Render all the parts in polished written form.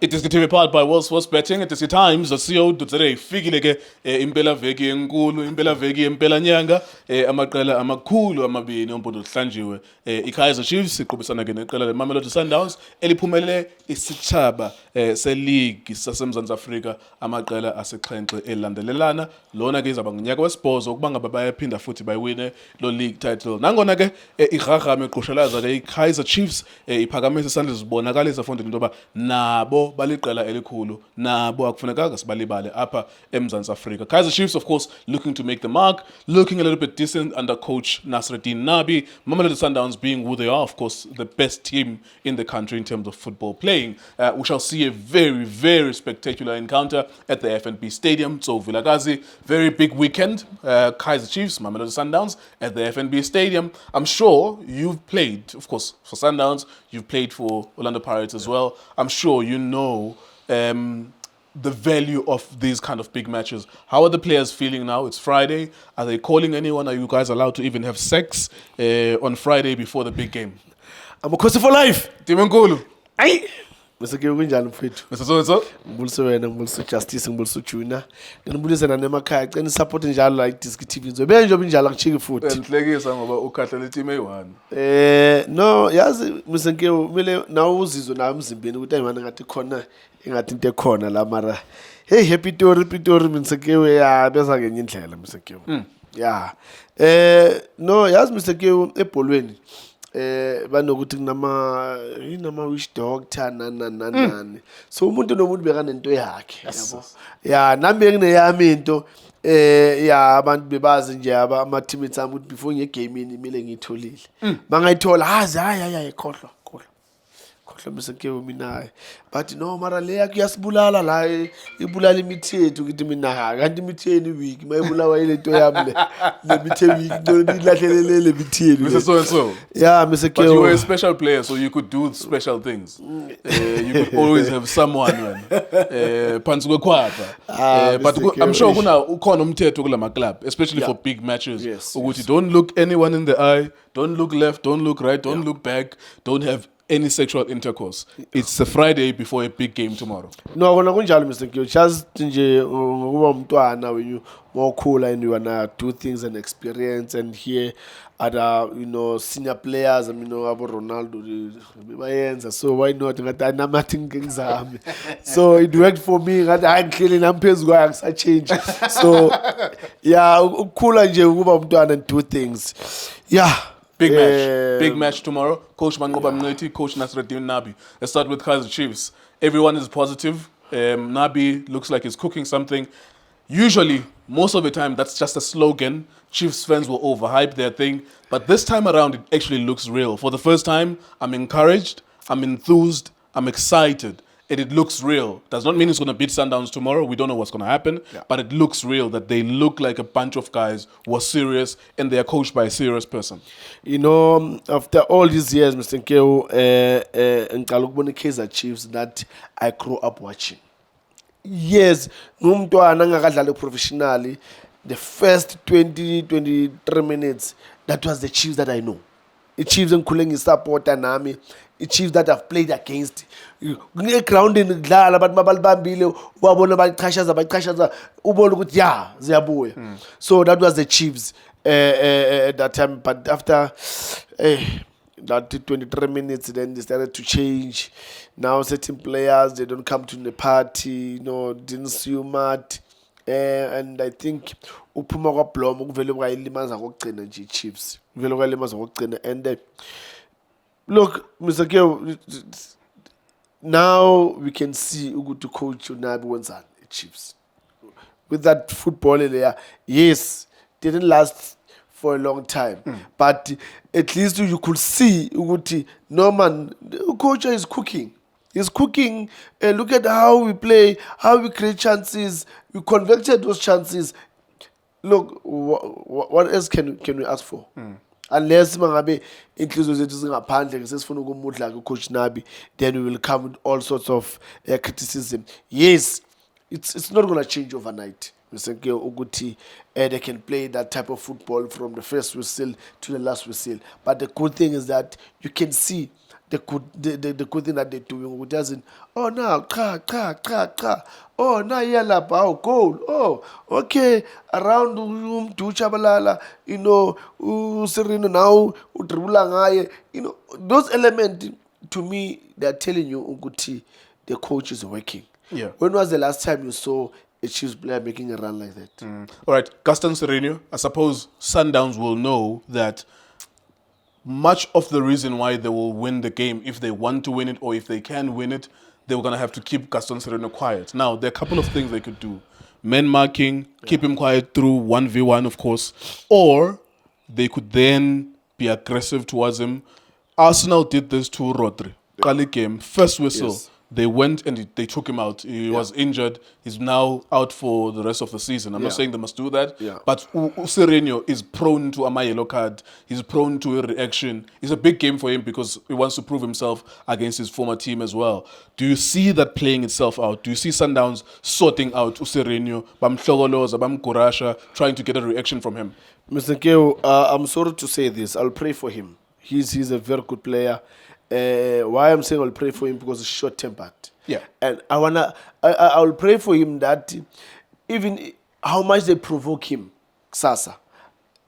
It is the powered by World Sports Betting. It is the times.co.za. Fikile ke impela veki enkulu, impela veki impela nyanga, amaqela amakhulu amabini ompilo hlanjiwe. iKaizer Chiefs iqhubisana ke neqela leMamelodi Sundowns eliphumelele isithaba se-league saseMzantsi Afrika amaqela asexhenxe elandelelana. Lona ke izaba ngonyaka wesibhozo ukuba ngaba bayaphinda futhi bayiwine lo league title. Nangona ke iGragam eqhushelaza ke iKaizer Chiefs iphakamisa isandla zibonakalisa mfondini into yoba nabo baliqela elikhulu nabo akufunekanga sibalibale apha eMzantsi Afrika. Kaizer Chiefs of course looking to make the mark, looking a little bit decent under coach Nasreddine Nabi. Mamelodi Sundowns being who they are, of course the best team in the country in terms of football playing. We shall see a very, very spectacular encounter at the FNB Stadium. So Vilakazi, very big weekend. Kaizer Chiefs, Mamelodi Sundowns at the FNB Stadium. I'm sure you've played, of course, for Sundowns. You've played for Orlando Pirates as well. I'm sure you know the value of these kind of big matches. How are the players feeling now? It's Friday. Are they calling anyone? Are you guys allowed to even have sex on Friday before the big game? I'm a coach for life. Timenkulu. Aye. Mr. Kunjani mfethu? Mr. So-and-so? Ngibulise wena, ngibulise Justice, ngibulise Junior. Ngibulise nemakhaya. Cela support njalo like Diski TV. Ngizobe nje njalo akuchiki futhi. Ngihlekisa ngoba ukhahlela team eyi-1. No, yazi Mr. Nkewu kumele nawe uzizwe nawe emzimbeni ukuthi ayimana ngathi khona engathi into ekhona la mara. Hey, happy Pitori Mr. Nkewu ya besa ngenye indlela Mr. Nkewu. Yeah. No, yazi Mr. Nkewu ebholweni. Banokuthi kunama wish doctor nani so umuntu nomuntu bekanento yakhe yabo ya nami ngineyami into abantu bebazi nje ama teammates ami ukuthi before ngegamini imile ngitholile mangayithola hayi khohlwa Mr. Nkewu mina but no mara le yakho yasibulala la ibulala imithi yethu kithi mina kanti imithi yeni week mayibulawa ile nto yami le mithi week no ilahlelele imithi yenu Mr. So-and-so. Yeah, Mr. Nkewu. But you were a special player, so you could do special things. You could always have someone phansi kwekhwapha. But I'm sure ukhona umthetho kulama club, especially for big matches. Ukuthi don't look anyone in the eye, don't look left, don't look right, don't look back, don't have any sexual intercourse. It's a Friday before a big game tomorrow. No, kona kunjalo Mr. Nkewu. Just nje ngokuba umntwana when you more cool and you wanna do things and experience and here other senior players abo Ronaldo bayenza so why not ngathi namathi ngizami so it worked for me ngathi hayi ngihleli namphezulu kwayo angisa change so yeah ukukhula nje ukuba umntwana and do things yeah. Big match tomorrow. Coach Manqoba Mngqithi, Coach Nasreddine Nabi. Let's start with Kaizer Chiefs. Everyone is positive. Nabi looks like he's cooking something. Usually, most of the time, that's just a slogan. Chiefs fans will overhype their thing. But this time around, it actually looks real. For the first time, I'm encouraged, I'm enthused, I'm excited. And it looks real. Does not mean it's going to beat Sundowns tomorrow. We don't know what's going to happen. But it looks real, that they look like a bunch of guys who are serious and they are coached by a serious person. After all these years, Mr. Nkewu, ngicala ukubona iKaizer Chiefs that I grew up watching. Yes, ngumntwana ngakadlala professionally. The first 20-23 minutes, that was the Chiefs that I know. The Chiefs engikhule ngisupporta nami. The Chiefs that I've played against. Ground in ngidlala abantu mabalibambile wabona baqhashaza ubona ukuthi yeah ziyabuya. So that was the Chiefs at that time, but after that 23 minutes then they started to change. Now certain players they don't come to the party, didn't see you mad. And I think uphuma kwaBlom ukuvele kwayilimaza kokugcina nje Chiefs. Uvele kwayilimaza kokugcina and look Mr. Nkewu, now we can see ukuthi coach Nabi wenzani Chiefs. With that football there, yes, didn't last for a long time. But at least you could see ukuthi Norman, coach is cooking. He's cooking. Look at how we play, how we create chances. We converted those chances. Look, what else can we ask for? Unless mangabe inhliziyo zethu zingaphandle sesifuna ukumudla coach Nabi, then we will come with all sorts of criticism. Yes, it's not going to change overnight. Mr. Nkewu ukuthi they can play that type of football from the first whistle to the last whistle. But the good thing is that you can see the good thing that they're doing. It doesn't. Oh no, cha. Oh now yala bao goal. Oh okay. Around do chabalala. You know, Sereno now dribula ngaye. You know those elements to me they're telling you Uguti the coach is working. Yeah. When was the last time you saw a Chiefs player making a run like that? All right, Gaston Sereno, I suppose Sundowns will know that much of the reason why they will win the game, if they want to win it or if they can win it, they're going to have to keep Gaston Sereno quiet. Now, there are a couple of things they could do. Men marking, keep him quiet through 1v1, of course, or they could then be aggressive towards him. Arsenal did this to Rodri. Early game, first whistle. Yes. They went and they took him out. He was injured. He's now out for the rest of the season. I'm not saying they must do that. Yeah. But Sereno is prone to a yellow card. He's prone to a reaction. It's a big game for him because he wants to prove himself against his former team as well. Do you see that playing itself out? Do you see Sundowns sorting out Sereno, Bamhlogoloza, Bamgurasha, trying to get a reaction from him? Mr. Keo, I'm sorry to say this. I'll pray for him. He's a very good player. Why I'm saying I'll pray for him because he's short-tempered. Yeah. And I'll pray for him that even how much they provoke him, Sasa,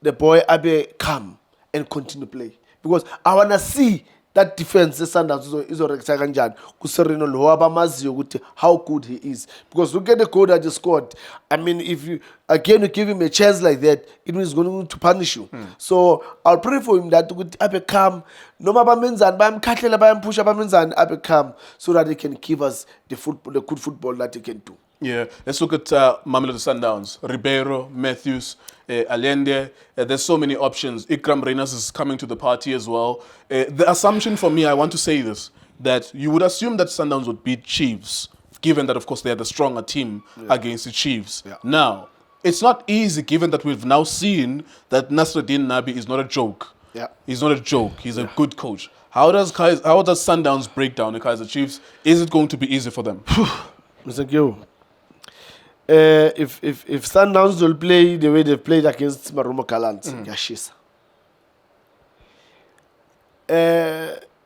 the boy Abe come and continue play. Because I wanna see that defense the Sundowns is kanjani kuSereno lo abamaziyo ukuthi how good he is, because look at the goal that he scored. I mean, if you give him a chance like that, it means going to punish you. So I'll pray for him that ukuthi abe calm noma bamenzani bayamkhahlela bayampusha bamenzani abe calm so that he can give us the good football that he can do. Yeah, let's look at Mamelodi Sundowns. Ribeiro, Matthews, Allende. There's so many options. Ikram Reyners is coming to the party as well. The assumption for me, I want to say this, that you would assume that Sundowns would beat Chiefs, given that, of course, they are the stronger team against the Chiefs. Yeah. Now, it's not easy, given that we've now seen that Nasreddin Nabi is not a joke. Yeah. He's not a joke. He's a good coach. How does Sundowns break down the Kaizer Chiefs? Is it going to be easy for them? Mr. Keo, if Sundowns will play the way they played against Marumo Gallants, yashisa.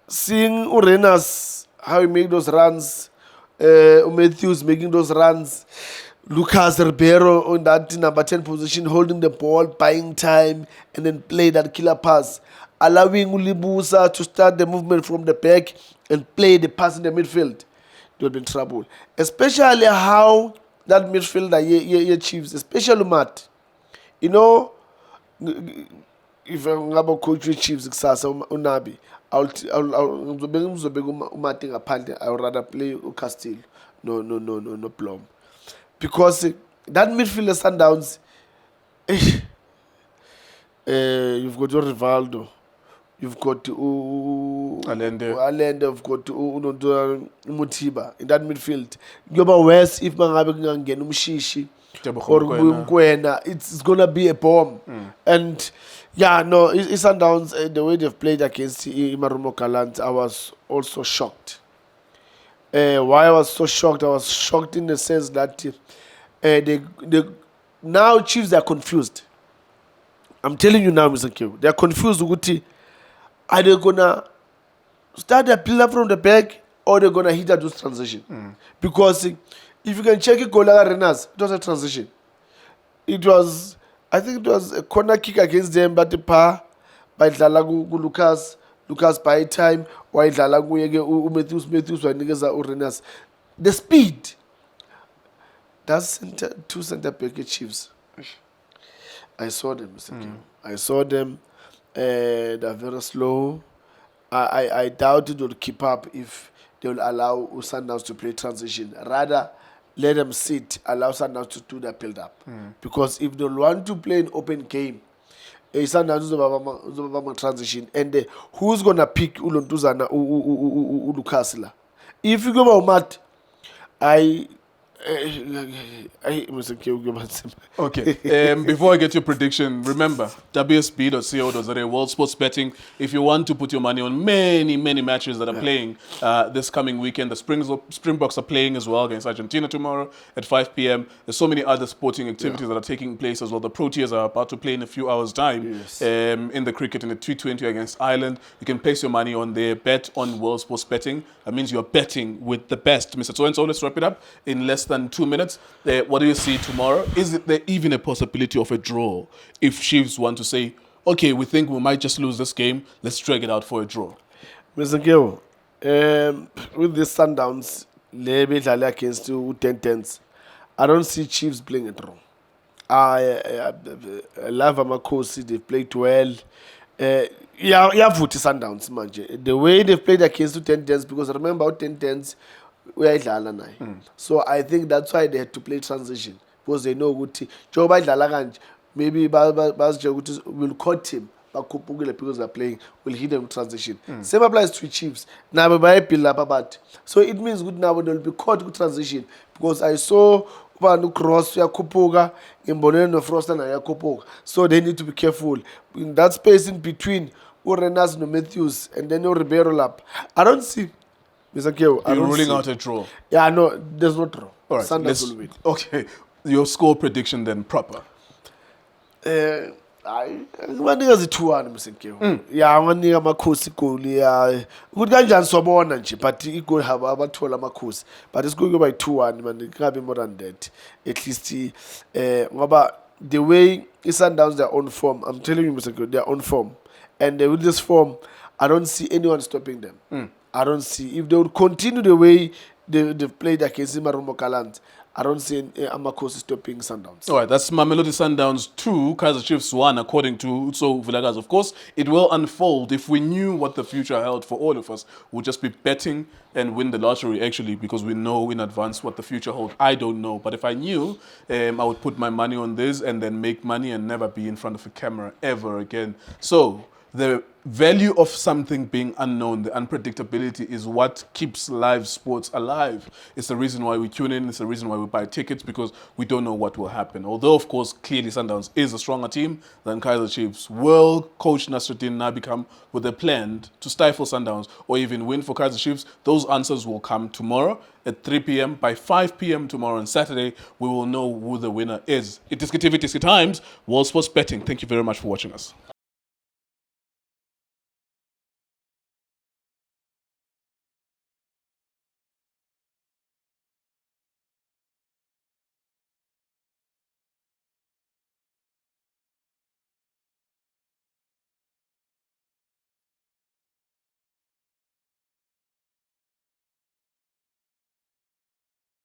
Seeing Urenas, how he made those runs, Matthews making those runs, Lucas Ribeiro on that number 10 position, holding the ball, buying time, and then play that killer pass, allowing Ulibusa to start the movement from the back and play the pass in the midfield. They'll be in trouble. Especially how that midfielder, Chiefs, especially Matt. You know, if I'm about coaching Chiefs, Unabi, I'll rather play Castillo. No Plum. Because that midfielder Sundowns, you've got your Rivaldo, you've got Allende, you've got Mutiba in that midfield. You're worse if Mangabe can get Mushishi or Mkwena. It's gonna be a bomb. And yeah, no, it's Sundowns, the way they've played against Marumo Gallants, I was also shocked. Why I was so shocked? I was shocked in the sense that now Chiefs are confused. I'm telling you now, Mr. Q, they are confused. Are they gonna start a pillar from the back or they're gonna hit at this transition? Because if you can check it, Golaga Renas, it was a transition. I think it was a corner kick against them, but the par by Lucas by time, while Matthews Renas. The speed. That's two center back Chiefs. I saw them, Mr. Q. I saw them. They're very slow. I doubt it will keep up if they will allow Sundowns to play transition. Rather, let them sit, allow Sundowns to do their build-up. Because if they want to play an open game, Sundowns is transition, and who's going to pick Ulontuzana Ulukasila? If you go about Matt, Mr. Nkewu, Okay. Before I get your prediction, remember wsb.co.za, World Sports Betting. If you want to put your money on many, many matches that are playing this coming weekend, the Springboks are playing as well against Argentina tomorrow at 5 p.m. There's so many other sporting activities that are taking place as well. The Proteas are about to play in a few hours' time in the cricket in the T20 against Ireland. You can place your money on there, bet on World Sports Betting. That means you're betting with the best. Mr. So let's wrap it up in less than 2 minutes. What do you see tomorrow? Is there even a possibility of a draw if Chiefs want to say, okay, we think we might just lose this game, let's drag it out for a draw? Mr. Nkewu, with the Sundowns, bedlala against u-10-10s, I don't see Chiefs playing a draw. I love Amakhosi, they've played well. Iyavutha Sundowns manje. The way they've played against u-10-10s, because remember u-10-10s, uyayidlala naye. So I think that's why they had to play transition, because they know ukuthi njengoba idlala kanje, maybe bazitshela ukuthi we'll cut him bakhuphukile because they're playing, will hit them transition. Same applies to Chiefs. Nabo bayabuild up about. So it means good now they'll be caught with transition, because I saw ubani Cross yakhuphuka, imbonene noFroster naye yakhuphuka. So they need to be careful in that space in between uRenas no Matthews and then Ribeiro lap. I don't see Mr. Nkewu, You're ruling out a draw. Yeah, no, there's no draw. All right, Sundowns will win. Okay, your score prediction then proper. Ngibanika zi-2-1 Mr. Nkewu. Yeah, ngibanika Amakhosi igoli. Yeah, ukuthi kanjani sobona nje, but igoli haba abathola Amakhosi. But it's going to be 2-1 man. It can't be more than that. At least ngoba the way Sundowns their own form, I'm telling you Mr. Nkewu, their own form. And with this form, I don't see anyone stopping them. I don't see. If they would continue the way they've played against Marumbo Kalans, I don't see Amakhosi stopping Sundowns. All right, that's Mamelodi Sundowns 2, Kaizer Chiefs 1, according to Utso Vilakazi. Of course, it will unfold. If we knew what the future held for all of us, we'll just be betting and win the lottery, actually, because we know in advance what the future holds. I don't know. But if I knew, I would put my money on this and then make money and never be in front of a camera ever again. So the value of something being unknown, the unpredictability, is what keeps live sports alive. It's the reason why we tune in. It's the reason why we buy tickets, because we don't know what will happen. Although, of course, clearly Sundowns is a stronger team than Kaizer Chiefs. Will Coach Nasruddin Nabi come with a plan to stifle Sundowns or even win for Kaizer Chiefs? Those answers will come tomorrow at 3 p.m. By 5 p.m. tomorrow on Saturday, we will know who the winner is. It is KTV Times, World Sports Betting. Thank you very much for watching us.